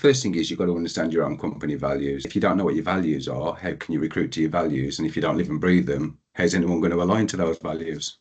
first thing is you've got to understand your own company values. If you don't know what your values are, how can you recruit to your values? And if you don't live and breathe them, how's anyone going to align to those values?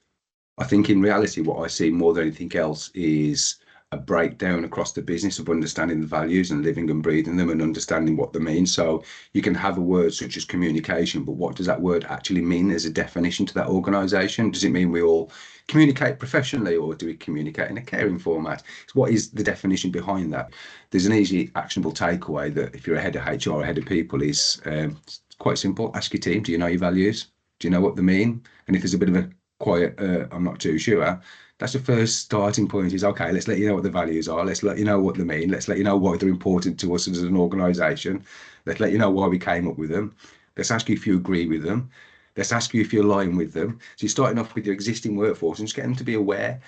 I think in reality, what I see more than anything else is a breakdown across the business of understanding the values and living and breathing them and understanding what they mean. So you can have a word such as communication, but what does that word actually mean as a definition to that organisation? Does it mean we all communicate professionally, or do we communicate in a caring format? So what is the definition behind that? There's an easy actionable takeaway that if you're a head of HR or head of people is it's quite simple. Ask your team, do you know your values? Do you know what they mean? And if there's a bit of a quiet, I'm not too sure, that's the first starting point. Is okay, let's let you know what the values are, let's let you know what they mean, let's let you know why they're important to us as an organisation, let's let you know why we came up with them, let's ask you if you agree with them, let's ask you if you align with them. So you're starting off with your existing workforce and just get them to be aware.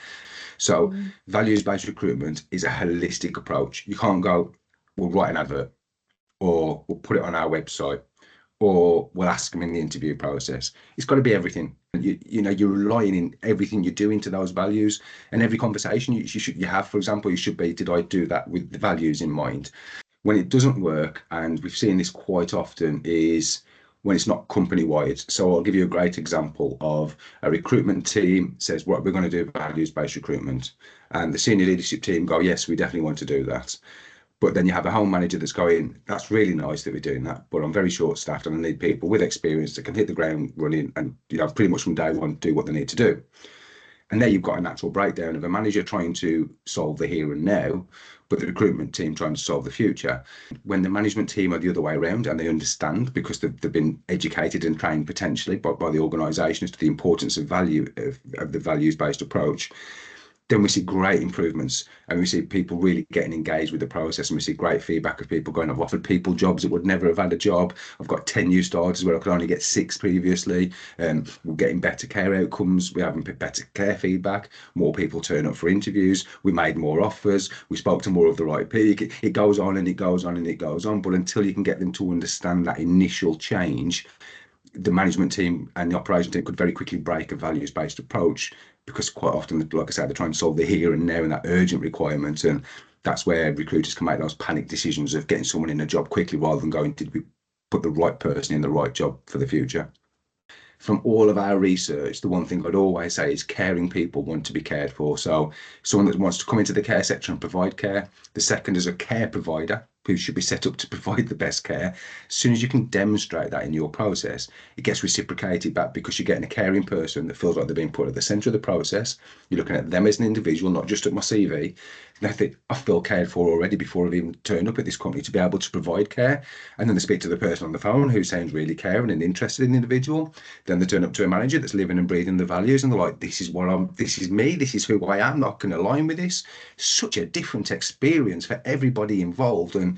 So values-based recruitment is a holistic approach. You can't go, we'll write an advert, or we'll put it on our website, or we'll ask them in the interview process. It's got to be everything. You know, you're relying in everything you're doing to those values, and every conversation you have, for example, you should be, did I do that with the values in mind? When it doesn't work, and we've seen this quite often, is when it's not company-wide. So I'll give you a great example of a recruitment team says, right, we're going to do values-based recruitment. And the senior leadership team go, yes, we definitely want to do that. But then you have a home manager that's going, that's really nice that we're doing that, but I'm very short-staffed and I need people with experience that can hit the ground running and, you know, pretty much from day one do what they need to do. And there you've got a natural breakdown of a manager trying to solve the here and now, but the recruitment team trying to solve the future. When the management team are the other way around and they understand, because they've been educated and trained potentially by the organisation as to the importance of value of the values-based approach, then we see great improvements, and we see people really getting engaged with the process, and we see great feedback of people going, I've offered people jobs that would never have had a job. I've got 10 new starters where I could only get 6 previously. We're getting better care outcomes. We're having better care feedback. More people turn up for interviews. We made more offers. We spoke to more of the right people. It goes on and it goes on and it goes on. But until you can get them to understand that initial change, the management team and the operation team could very quickly break a values-based approach, because quite often, like I said, they're trying to solve the here and now and that urgent requirement. And that's where recruiters can make those panic decisions of getting someone in a job quickly rather than going, did we put the right person in the right job for the future? From all of our research, the one thing I'd always say is caring people want to be cared for. So someone that wants to come into the care sector and provide care. The second is a care provider who should be set up to provide the best care. As soon as you can demonstrate that in your process, it gets reciprocated back, because you're getting a caring person that feels like they're being put at the centre of the process. You're looking at them as an individual, not just at my CV. And I think, I feel cared for already before I've even turned up at this company to be able to provide care. And then they speak to the person on the phone who sounds really caring and interested in the individual. Then they turn up to a manager that's living and breathing the values, and they're like, this is me, this is who I am, I can align with this. Such a different experience for everybody involved. And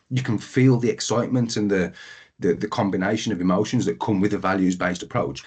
you can feel the excitement and the combination of emotions that come with a values-based approach.